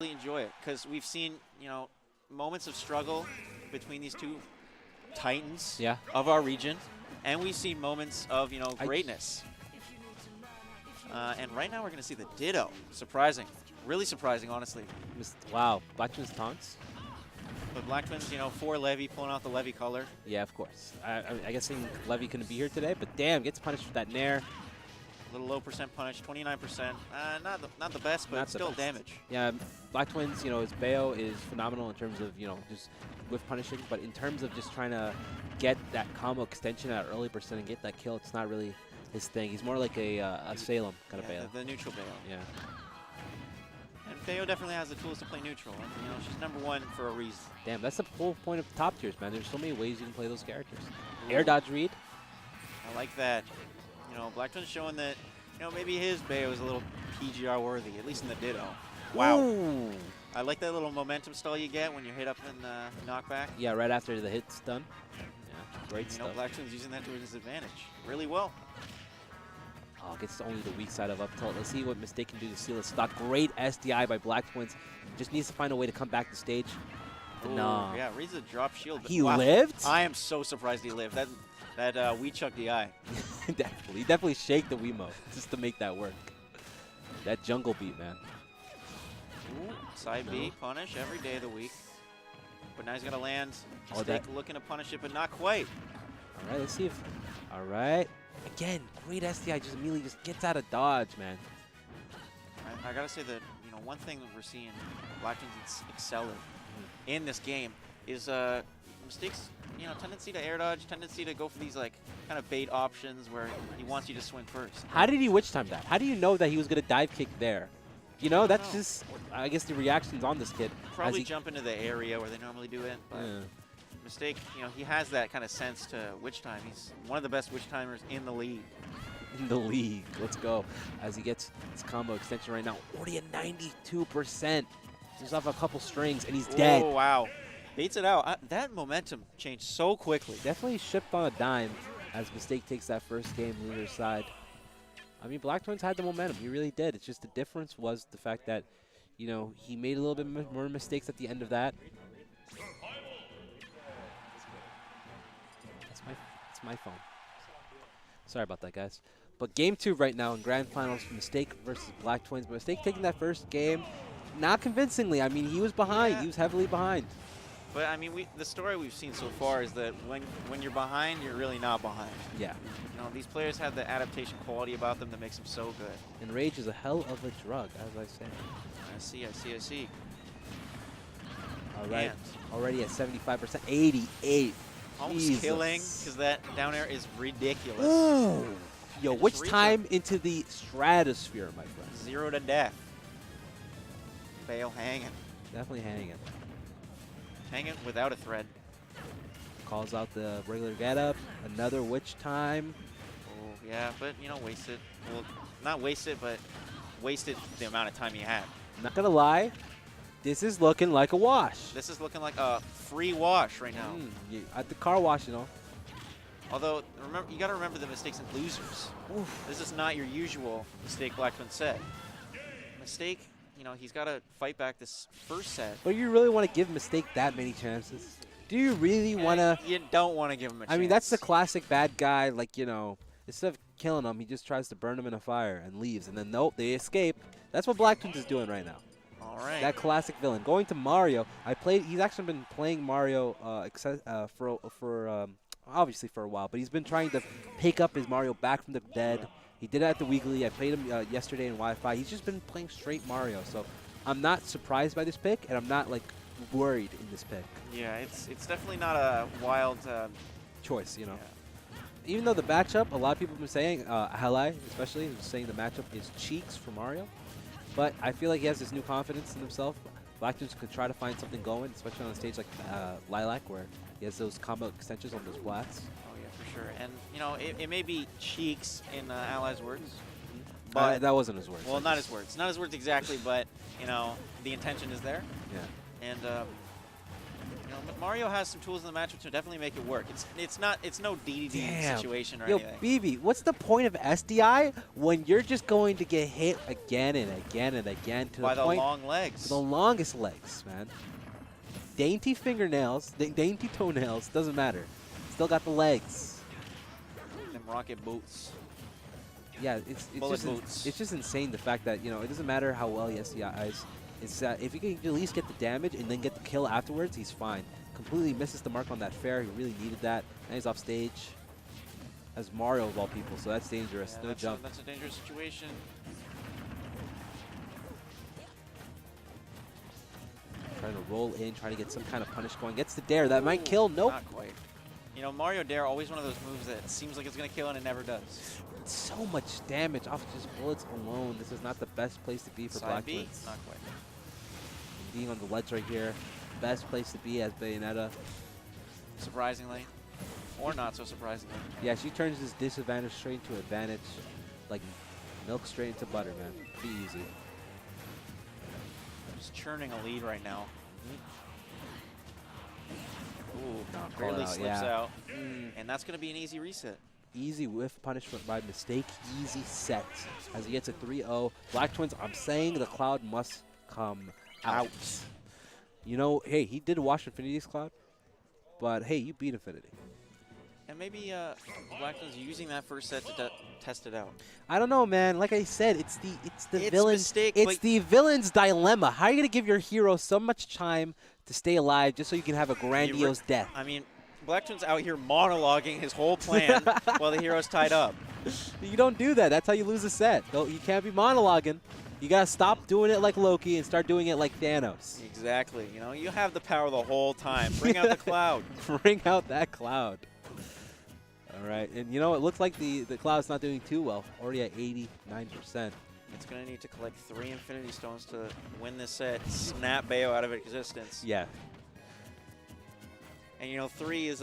really enjoy it because we've seen, moments of struggle between these two titans Yeah. of our region, and we've seen moments of, I- greatness. And right now we're going to see the Ditto. Surprising. Really surprising, honestly. Wow. Blacktwins taunts? But Blacktwins, 4 Levy, pulling out the Levy color. Yeah, of course. I guess Levy couldn't be here today, but damn, gets punished with that Nair. A little low percent punish, 29%. Not the best, but Not the still best. damage. Yeah, Blacktwins, his Bayo is phenomenal in terms of, just whiff punishing, but in terms of just trying to get that combo extension at early percent and get that kill, it's not really his thing. He's more like a Salem kind of Bayo. The neutral Bayo. Yeah. And Bayo definitely has the tools to play neutral. And, she's #1 for a reason. Damn, that's the whole point of top tiers, man. There's so many ways you can play those characters. Air dodge read. I like that. Blacktwins showing that, maybe his Bayo is a little PGR worthy, at least in the Ditto. Wow. Ooh. I like that little momentum stall you get when you hit up in knockback. Yeah, right after the hit's done. Yeah, great stuff. Blacktwins using that to his advantage. Really well. Oh, gets only the weak side of up tilt. Let's see what Mistake can do to seal his stock. Great SDI by Blacktwins. Just needs to find a way to come back to stage. Ooh, No. Yeah, reads a drop shield. He lived? I am so surprised he lived. That Wee Chuck DI. Definitely. He definitely shake the Wiimote just to make that work. That jungle beat, man. Ooh, side B, punish every day of the week. But now he's going to land. Oh, Mistake looking to punish it, but not quite. All right, let's see if... All right. Again, great SDI. Just immediately just gets out of dodge, man. I got to say that, one thing that we're seeing Blacktwins excelling in this game is Mistake's, tendency to air dodge, tendency to go for these, kind of bait options where he wants you to swing first. How did he witch time that? How do you know that he was going to dive kick there? That's just, I guess, the reactions on this kid. Probably jump into the area where they normally do it. But Mistake, he has that kind of sense to witch time. He's one of the best witch timers in the league. In the league. Let's go. As he gets his combo extension right now. Already at 92%. He's off a couple strings, and he's dead. Oh, wow. Baits it out. That momentum changed so quickly. Definitely shipped on a dime as Mistake takes that first game loser's side. I mean, Blacktwins had the momentum. He really did. It's just the difference was the fact that, he made a little bit more mistakes at the end of that. That's my phone. Sorry about that, guys. But game 2 right now in grand finals, Mistake versus Blacktwins. Mistake taking that first game, not convincingly. I mean, he was behind. Yeah. He was heavily behind. But, I mean, the story we've seen so far is that when you're behind, you're really not behind. Yeah. These players have the adaptation quality about them that makes them so good. And rage is a hell of a drug, as I say. I see. All right. And Already at 75%. 88. almost Jesus. killing because that down air is ridiculous. Ooh. Yo, And which just reach time into the stratosphere, my friend? 0 to death. Bayo hanging. Definitely hanging. Hanging without a thread. Calls out the regular getup. Another witch time. Oh, yeah, but, waste it. Well, not waste it, but wasted the amount of time he had. Not gonna lie, this is looking like a wash. This is looking like a free wash right now. At the car wash, Although, you got to remember the mistakes in losers. Oof. This is not your usual mistake Blacktwins said. Mistake, he's got to fight back this first set. But you really want to give Mistake that many chances? Do you really want to? You don't want to give him a chance. I mean, that's the classic bad guy. Instead of killing him, he just tries to burn him in a fire and leaves. And then, nope, they escape. That's what Blacktwins is doing right now. All right. That classic villain. Going to Mario. He's actually been playing Mario obviously for a while, but he's been trying to pick up his Mario back from the dead. He did it at the Weekly. I played him yesterday in Wi-Fi. He's just been playing straight Mario. So I'm not surprised by this pick, and I'm not worried in this pick. Yeah, it's definitely not a wild Choice, Yeah. Even though the matchup, a lot of people have been saying, Halai especially, is saying the matchup is cheeks for Mario. But I feel like he has this new confidence in himself. Blacktwins could try to find something going, especially on a stage like Lilac, where he has those combo extensions on those blats. Oh, yeah, for sure. And, it may be cheeks in Ally's words. But that wasn't his words. Well, not his words. Not his words exactly, but, the intention is there. Yeah. And You know, Mario has some tools in the matchup to definitely make it work. It's no DDD situation or Yo, anything. BB, what's the point of SDI when you're just going to get hit again and again and again to By the the point long legs. to the longest legs, man. Dainty fingernails, dainty toenails, doesn't matter. Still got the legs. Them rocket boots. Yeah, Bullet boots. it's just insane the fact that, you know, it doesn't matter how well he SDIs. It's that if he can at least get the damage and then get the kill afterwards, he's fine. Completely misses the mark on that fair. He really needed that. Now he's off stage. As Mario of all people, so that's dangerous. Yeah, No jump. That's a dangerous situation. Trying to roll in, trying to get some kind of punish going. Gets the dare. That might kill. Nope. Not quite. You know, Mario Dare, always one of those moves that seems like it's going to kill and it never does. So much damage off just bullets alone. This is not the best place to be for Side B, Blacktwins. not quite. Being on the ledge right here. Best place to be as Bayonetta. Surprisingly. Or not so surprisingly. Yeah, she turns this disadvantage straight into advantage. Like milk straight into butter, man. Pretty easy. Just churning a lead right now. Ooh, Call barely it out, slips yeah. out. And that's going to be an easy reset. Easy whiff punishment by mistake. Easy set. As he gets a 3-0. Blacktwins, I'm saying the Cloud must come out. You know, hey, he did wash Infinity's Cloud. But, hey, you beat Infinity. And maybe Blacktwins using that first set to test it out. I don't know, man. Like I said, it's the villain's mistake, it's the villain's dilemma. How are you gonna give your hero so much time to stay alive just so you can have a grandiose death? I mean, Blacktwins out here monologuing his whole plan while the hero's tied up. You don't do that. That's how you lose a set. You can't be monologuing. You gotta stop doing it like Loki and start doing it like Thanos. Exactly. You know, you have the power the whole time. Bring out the cloud. Bring out that cloud. All right, and you know, it looks like the Cloud's not doing too well. Already at 89%. It's going to need to collect 3 Infinity Stones to win this set, snap Bayo out of existence. Yeah. And, you know, 3 is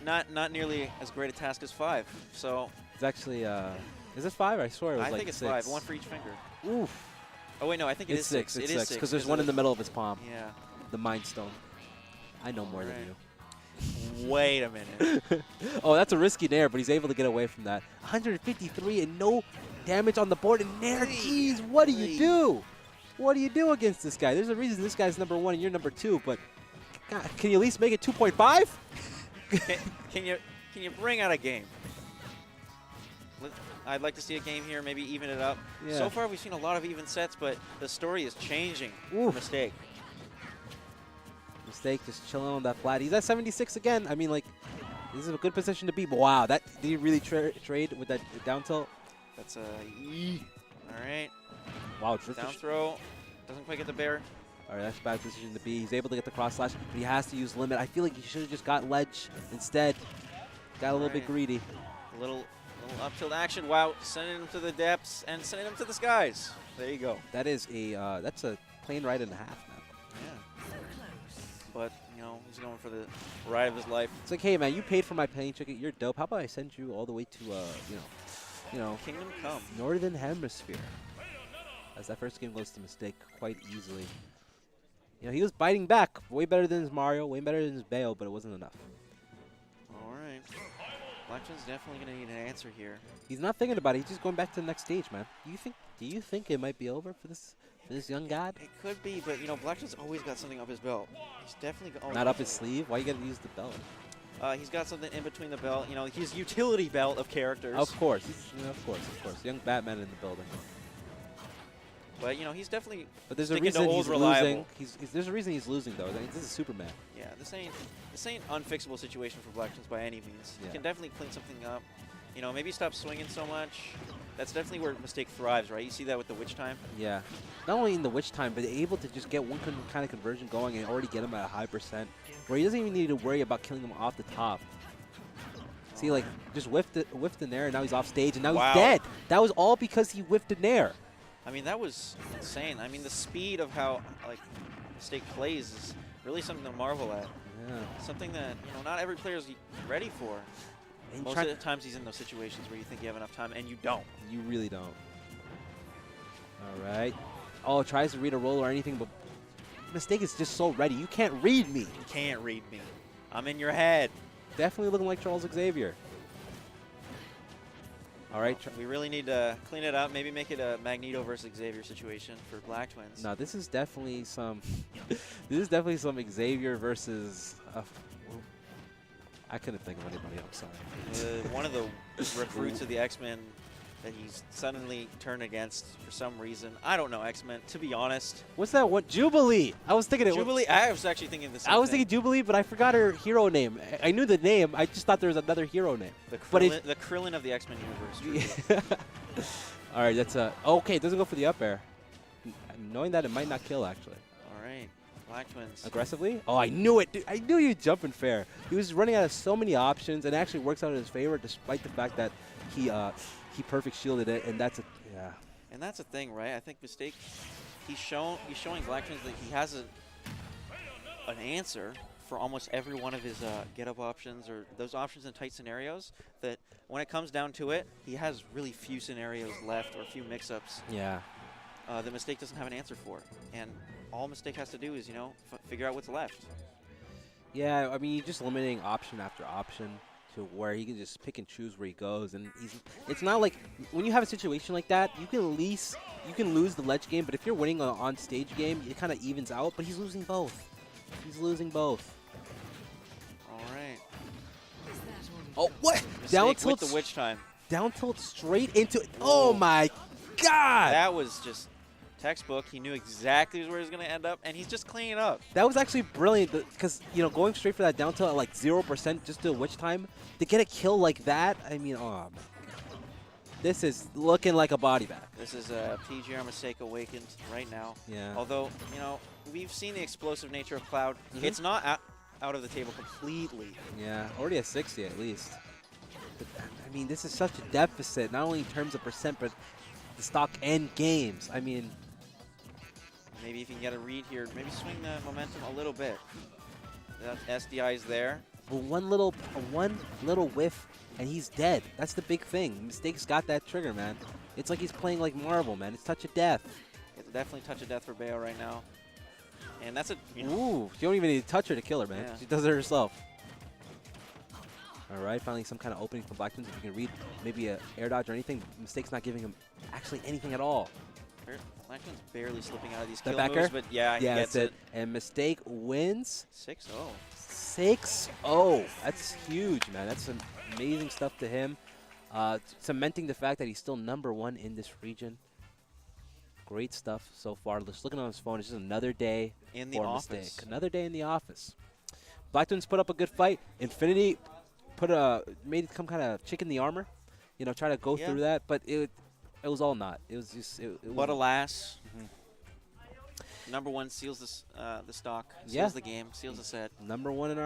not nearly as great a task as 5. So It's actually, is it 5? I swear it was I like think it's 6. 5, 1 for each finger. Oof. Oh, wait, no, I think it is 6. It's It is 6, 6. because there's one in the middle of his palm. Yeah. The Mind Stone. I know more than you. Wait a minute. Oh, that's a risky nair, but he's able to get away from that. 153 and no damage on the board. And nair, jeez, what do you do? What do you do against this guy? There's a reason this guy's number 1 and you're number 2, but God, can you at least make it 2.5? Can you bring out a game? I'd like to see a game here, maybe even it up. Yeah. So far, we've seen a lot of even sets, but the story is changing. Oof. Mistake. Mistake just chilling on that flat. He's at 76 again. I mean, like, this is a good position to be. But wow, did he really trade with that down tilt? That's a E. All right. Wow, Down throw. Doesn't quite get the bear. All right, that's a bad position to be. He's able to get the cross slash, but he has to use limit. I feel like he should have just got ledge instead. Got a little bit greedy. A little up tilt action. Wow, sending him to the depths and sending him to the skies. There you go. That is that's a plane ride and a half, man. Yeah. But, you know, he's going for the ride of his life. It's like, hey, man, you paid for my plane ticket. You're dope. How about I send you all the way to, you know, Kingdom Come. Northern Hemisphere. As that first game goes to mistake quite easily. You know, he was biting back. Way better than his Mario, way better than his Bayo, but it wasn't enough. All right. Blacktwins definitely going to need an answer here. He's not thinking about it. He's just going back to the next stage, man. Do you think it might be over for this young god? It could be, but, you know, Blacktwins always got something up his belt. He's definitely got... Not up his sleeve? Why you got to use the belt? He's got something in between the belt. You know, his utility belt of characters. Of course. Of course. Young Batman in the building. But, you know, he's definitely But there's a reason he's losing. There's a reason he's losing, though. I mean, this is Superman. Yeah, this ain't unfixable situation for Blacktwins by any means. Yeah. He can definitely clean something up. You know, maybe stop swinging so much. That's definitely where Mistake thrives, right? You see that with the Witch Time? Yeah. Not only in the Witch Time, but able to just get one kind of conversion going and already get him at a high percent, where he doesn't even need to worry about killing him off the top. See, like, just whiffed the nair, and now he's off stage, and now he's dead. That was all because he whiffed a nair. I mean, that was insane. I mean, the speed of how, like, Mistake plays is really something to marvel at. Yeah. Something that, you know, not every player is ready for. And Most of the times he's in those situations where you think you have enough time, and you don't. You really don't. All right. Oh, tries to read a roll or anything, but Mistake is just so ready. You can't read me. You can't read me. I'm in your head. Definitely looking like Charles Xavier. All right. We really need to clean it up. Maybe make it a Magneto versus Xavier situation for Blacktwins. No, this is definitely some. This is definitely some Xavier versus. I couldn't think of anybody. I'm sorry. One of the recruits of the X-Men that he's suddenly turned against for some reason. I don't know X-Men, to be honest. What's that one? Jubilee. I was thinking it. Jubilee. I was actually thinking the same I was thing. thinking Jubilee, but I forgot her hero name. I knew the name. I just thought there was another hero name. The Krillin of the X-Men universe. All right, that's okay. It doesn't go for the up air. Knowing that, it might not kill actually. All right, Blacktwins. Aggressively? Oh, I knew it. Dude. I knew you jumping fair. He was running out of so many options, and it actually works out in his favor, despite the fact that he perfect shielded it, and that's yeah. And that's the thing, right? I think Mistake. He's showing Blacktwins that he has an answer for almost every one of his get-up options or those options in tight scenarios. That when it comes down to it, he has really few scenarios left or a few mix-ups. Yeah. The Mistake doesn't have an answer for, and all Mistake has to do is figure out what's left. Yeah, I mean, you're just limiting option after option to where he can just pick and choose where he goes, and it's not like when you have a situation like that, you can lose the ledge game, but if you're winning an on-stage game, it kind of evens out. But he's losing both. He's losing both. All right. Oh, what? Mistake Down with tilt the witch time. Down tilt straight into it. Oh my God! That was just textbook. He knew exactly where he was going to end up, and he's just cleaning it up. That was actually brilliant because, going straight for that down tilt at like 0% just to witch time, to get a kill like that, I mean, oh, man. This is looking like a body bag. This is PGR Mistake awakened right now. Yeah. Although, we've seen the explosive nature of Cloud. It's not out of the table completely. Yeah, already at 60 at least. But, I mean, this is such a deficit, not only in terms of percent, but the stock and games. I mean, maybe if you can get a read here, maybe swing the momentum a little bit. That SDI is there. but one little whiff, and he's dead. That's the big thing. Mistake's got that trigger, man. It's like he's playing like Marvel, man. It's touch of death. It's definitely touch of death for Bayo right now. And that's a... Ooh, you don't even need to touch her to kill her, man. Yeah. She does it herself. All right, finally some kind of opening from Blacktwins. If you can read maybe a air dodge or anything, Mistake's not giving him actually anything at all. Blacktwins barely slipping out of these The kill backer? moves, but yeah, he gets that's it. And Mistake wins 6-0. 6-0. That's huge, man. That's some amazing stuff to him. Cementing the fact that he's still #1 in this region. Great stuff so far. Just looking on his phone, it's just another day In the for office. Mistake. Another day in the office. Blacktwins put up a good fight. Infinity made it come kind of chick in the armor. Try to go through that, but it was all not. It was just. But alas, #1 seals the stock, seals the game, seals the set. #1 in our